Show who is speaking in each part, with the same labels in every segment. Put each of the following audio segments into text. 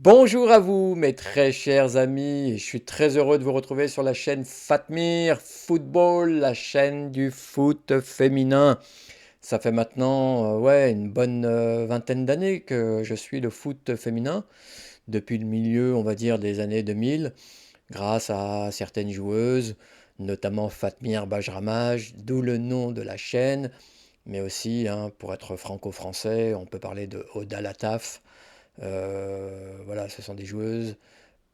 Speaker 1: Bonjour à vous, mes très chers amis, et je suis très heureux de vous retrouver sur la chaîne Fatmir Football, la chaîne du foot féminin. Ça fait maintenant une bonne vingtaine d'années que je suis le foot féminin, depuis le milieu, on va dire, des années 2000, grâce à certaines joueuses, notamment Fatmir Bajramaj, d'où le nom de la chaîne, mais aussi, hein, pour être franco-français, on peut parler de Oda Lataf. Voilà, ce sont des joueuses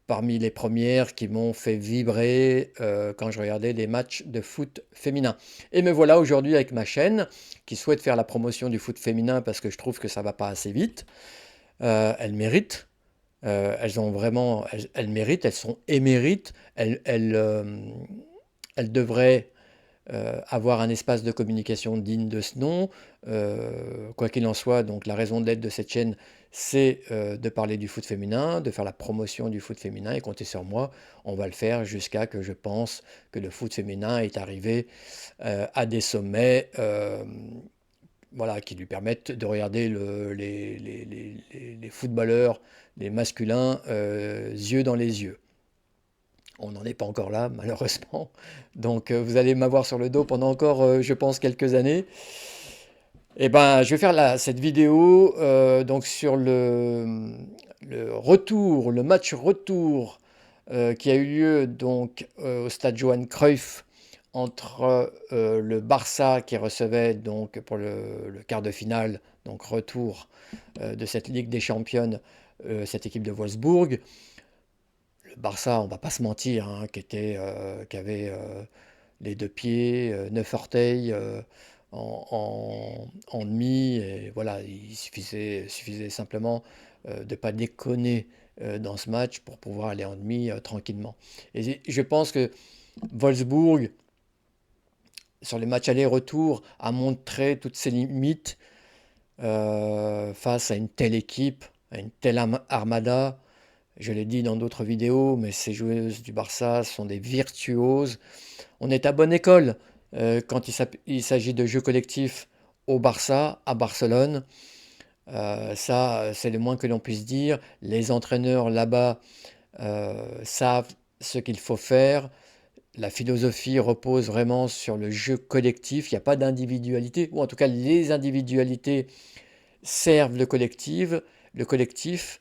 Speaker 1: parmi les premières qui m'ont fait vibrer quand je regardais des matchs de foot féminin. Et me voilà aujourd'hui avec ma chaîne qui souhaite faire la promotion du foot féminin parce que je trouve que ça va pas assez vite. Elles méritent. Elles ont vraiment, elles méritent, elles sont émérites, elles devraient avoir un espace de communication digne de ce nom. Quoi qu'il en soit, donc la raison d'être de cette chaîne, c'est de parler du foot féminin, de faire la promotion du foot féminin et compter sur moi. On va le faire jusqu'à que je pense que le foot féminin est arrivé à des sommets voilà, qui lui permettent de regarder les footballeurs, les masculins, yeux dans les yeux. On n'en est pas encore là, malheureusement. Donc, vous allez m'avoir sur le dos pendant encore, je pense, quelques années. Et ben, je vais faire cette vidéo donc sur le retour, le match retour qui a eu lieu donc au stade Johan Cruyff entre le Barça qui recevait donc pour le quart de finale, donc retour de cette Ligue des Championnes, cette équipe de Wolfsburg. Le Barça, on va pas se mentir, hein, qui avait les deux pieds, neuf orteils en demi, et voilà, il suffisait simplement de ne pas déconner dans ce match pour pouvoir aller en demi tranquillement. Et je pense que Wolfsburg, sur les matchs aller-retour, a montré toutes ses limites face à une telle équipe, à une telle armada. Je l'ai dit dans d'autres vidéos, mais ces joueuses du Barça sont des virtuoses. On est à bonne école quand il s'agit de jeux collectifs au Barça, à Barcelone. Ça, c'est le moins que l'on puisse dire. Les entraîneurs là-bas savent ce qu'il faut faire. La philosophie repose vraiment sur le jeu collectif. Il n'y a pas d'individualité, ou en tout cas les individualités servent le collectif,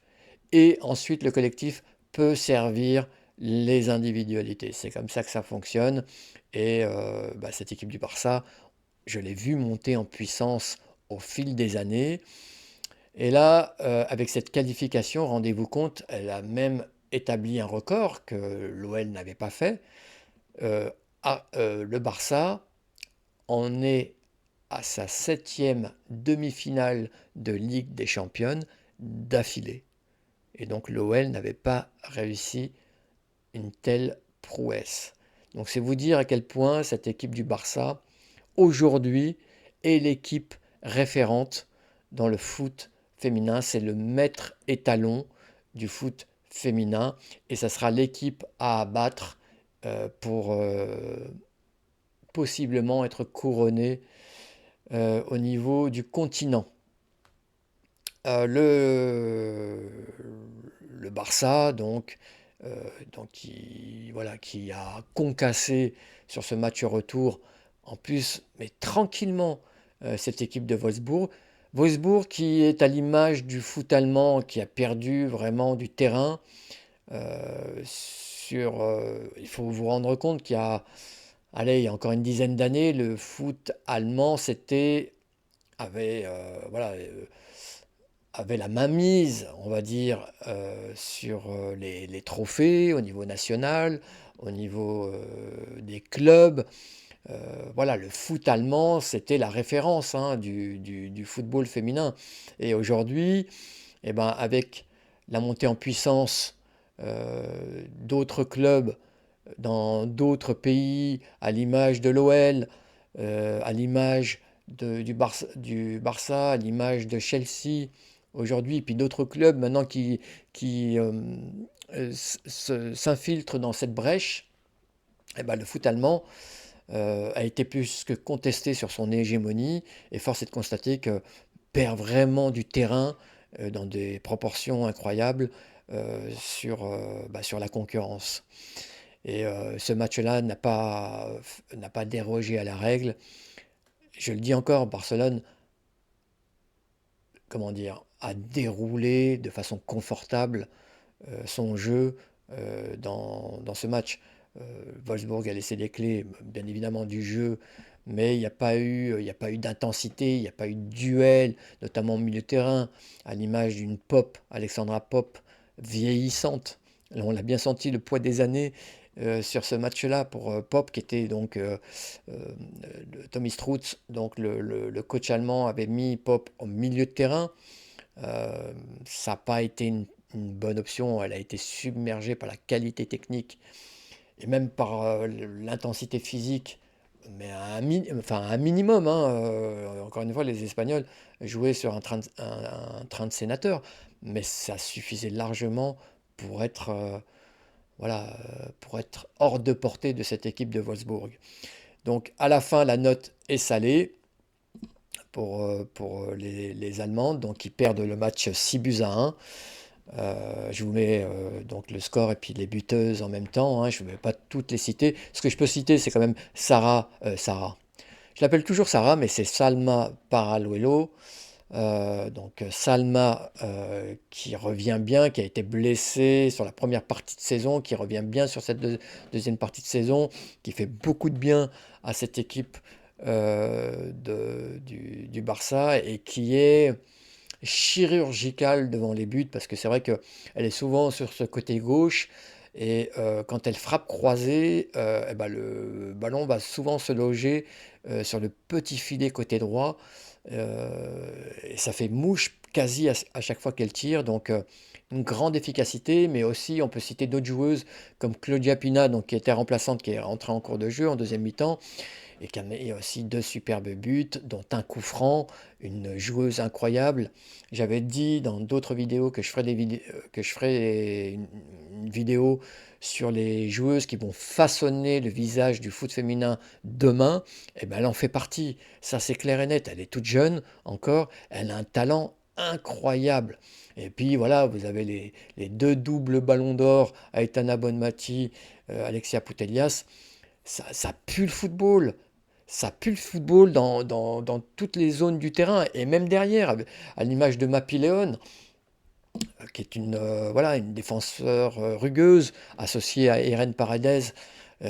Speaker 1: et ensuite le collectif peut servir les individualités. C'est comme ça que ça fonctionne. Et cette équipe du Barça, je l'ai vue monter en puissance au fil des années. Et là, avec cette qualification, rendez-vous compte, elle a même établi un record que l'OL n'avait pas fait. Le Barça en est à sa septième demi-finale de Ligue des Championnes d'affilée. Et donc l'OL n'avait pas réussi une telle prouesse. Donc c'est vous dire à quel point cette équipe du Barça, aujourd'hui, est l'équipe référente dans le foot féminin. C'est le maître étalon du foot féminin. Et ça sera l'équipe à abattre pour possiblement être couronnée au niveau du continent. Le Barça, qui a concassé sur ce match retour, en plus, mais tranquillement, cette équipe de Wolfsburg. Wolfsburg qui est à l'image du foot allemand, qui a perdu vraiment du terrain. Il faut vous rendre compte il y a encore une dizaine d'années, le foot allemand, avait, voilà, avait la mainmise, on va dire, sur les trophées au niveau national, au niveau des clubs. Voilà, le foot allemand, c'était la référence, hein, du football féminin. Et aujourd'hui, eh ben, avec la montée en puissance d'autres clubs dans d'autres pays, à l'image de l'OL, à l'image du Barça, à l'image de Chelsea aujourd'hui, et puis d'autres clubs maintenant qui s'infiltrent dans cette brèche. Eh ben, le foot allemand a été plus que contesté sur son hégémonie, et force est de constater que perd vraiment du terrain dans des proportions incroyables sur la concurrence. Et ce match-là n'a pas dérogé à la règle. Je le dis encore, Barcelone, comment dire, a déroulé de façon confortable son jeu dans ce match. Wolfsburg a laissé les clés, bien évidemment, du jeu, mais il y a pas eu d'intensité, il n'y a pas eu de duel, notamment au milieu de terrain, à l'image d'une Pop, Alexandra Pop, vieillissante. Là, on l'a bien senti le poids des années sur ce match-là pour Pop, qui était donc Tommy Strutz, donc le coach allemand, avait mis Pop au milieu de terrain. Euh, Ça n'a pas été une bonne option. Elle a été submergée par la qualité technique et même par l'intensité physique, mais enfin, à un minimum, hein. Encore une fois, les Espagnols jouaient sur un train de sénateur, mais ça suffisait largement pour être, pour être hors de portée de cette équipe de Wolfsburg. Donc à la fin, la note est salée pour les Allemandes, donc qui perdent le match 6 buts à 1. Je vous mets donc le score et puis les buteuses en même temps, hein. Je ne vais pas toutes les citer. Ce que je peux citer, c'est quand même Sarah. Je l'appelle toujours Sarah, mais c'est Salma Paraluelo. Donc Salma qui revient bien, qui a été blessée sur la première partie de saison, qui revient bien sur cette deuxième partie de saison, qui fait beaucoup de bien à cette équipe du Barça et qui est chirurgicale devant les buts, parce que c'est vrai qu'elle est souvent sur ce côté gauche, et quand elle frappe croisée, eh ben, le ballon va souvent se loger sur le petit filet côté droit, et ça fait mouche quasi à chaque fois qu'elle tire, donc une grande efficacité, mais aussi on peut citer d'autres joueuses comme Claudia Pina, donc, qui était remplaçante, qui est rentrée en cours de jeu en deuxième mi-temps, et qui a mis aussi deux superbes buts, dont un coup franc, une joueuse incroyable. J'avais dit dans d'autres vidéos que je ferais, que je ferais une vidéo sur les joueuses qui vont façonner le visage du foot féminin demain. Et ben elle en fait partie, ça c'est clair et net. Elle est toute jeune encore, elle a un talent incroyable. Et puis voilà, vous avez les deux doubles ballons d'or, Aitana Bonmati, Alexia Putellas. Ça pue le football. Ça pue le football dans toutes les zones du terrain et même derrière, à l'image de Mapi León, qui est une défenseur rugueuse associée à Irene Paredes.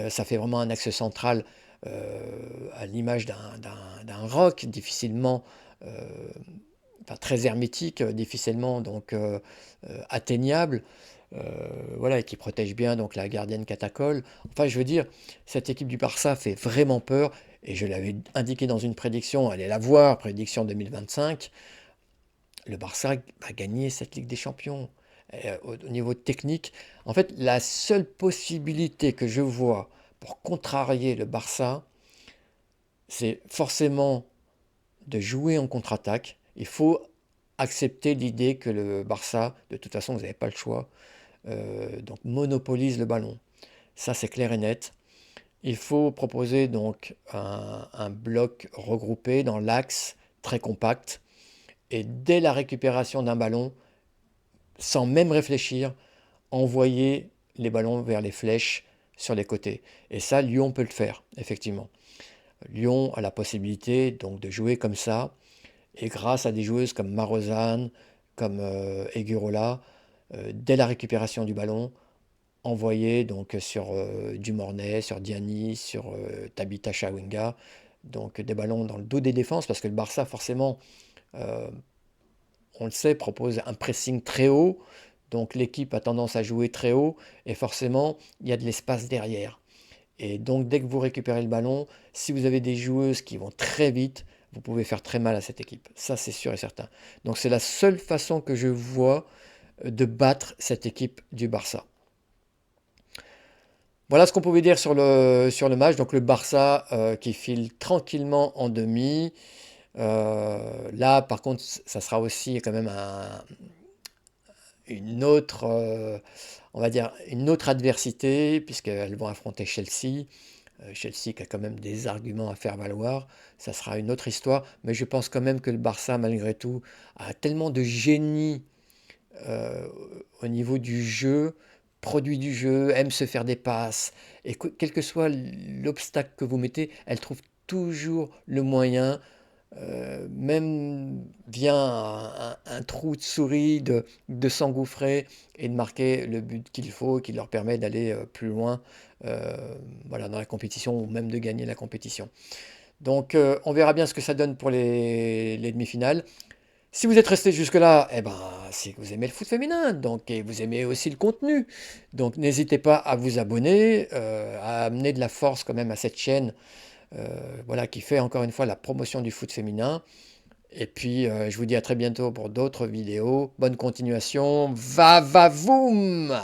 Speaker 1: Ça fait vraiment un axe central à l'image d'un roc difficilement, euh, enfin, très hermétique, difficilement donc atteignable. Voilà, et qui protège bien donc la gardienne Catacol. Enfin, je veux dire, cette équipe du Barça fait vraiment peur, et je l'avais indiqué dans une prédiction, allez la voir, prédiction 2025, le Barça va gagner cette Ligue des Champions. Au niveau technique, en fait, la seule possibilité que je vois pour contrarier le Barça, c'est forcément de jouer en contre-attaque. Il faut accepter l'idée que le Barça, de toute façon, vous n'avez pas le choix, donc monopolise le ballon. Ça, c'est clair et net. Il faut proposer donc un bloc regroupé dans l'axe, très compact, et dès la récupération d'un ballon, sans même réfléchir, envoyer les ballons vers les flèches sur les côtés. Et ça, Lyon peut le faire, effectivement. Lyon a la possibilité donc de jouer comme ça, et grâce à des joueuses comme Marozane, comme Eguirola, dès la récupération du ballon, envoyé donc sur du Mornay, sur Diani, sur Tabitha Chawinga, donc des ballons dans le dos des défenses, parce que le Barça, forcément, euh, on le sait, propose un pressing très haut, donc l'équipe a tendance à jouer très haut, et forcément, il y a de l'espace derrière. Et donc, dès que vous récupérez le ballon, si vous avez des joueuses qui vont très vite, vous pouvez faire très mal à cette équipe. Ça, c'est sûr et certain. Donc, c'est la seule façon que je vois de battre cette équipe du Barça. Voilà ce qu'on pouvait dire sur le match. Donc le Barça qui file tranquillement en demi. Là, par contre, ça sera aussi quand même une autre, on va dire, une autre adversité, puisqu'elles vont affronter Chelsea. Chelsea qui a quand même des arguments à faire valoir. Ça sera une autre histoire. Mais je pense quand même que le Barça, malgré tout, a tellement de génie euh, au niveau du jeu, produit du jeu, aime se faire des passes. Et quel que soit l'obstacle que vous mettez, elle trouve toujours le moyen, même via un trou de souris, de s'engouffrer et de marquer le but qu'il faut, qui leur permet d'aller plus loin, euh, voilà, dans la compétition ou même de gagner la compétition. Donc on verra bien ce que ça donne pour les demi-finales. Si vous êtes resté jusque-là, eh ben, c'est que vous aimez le foot féminin, donc, et vous aimez aussi le contenu. Donc n'hésitez pas à vous abonner, à amener de la force quand même à cette chaîne, voilà, qui fait encore une fois la promotion du foot féminin. Et puis je vous dis à très bientôt pour d'autres vidéos. Bonne continuation. Va va voum!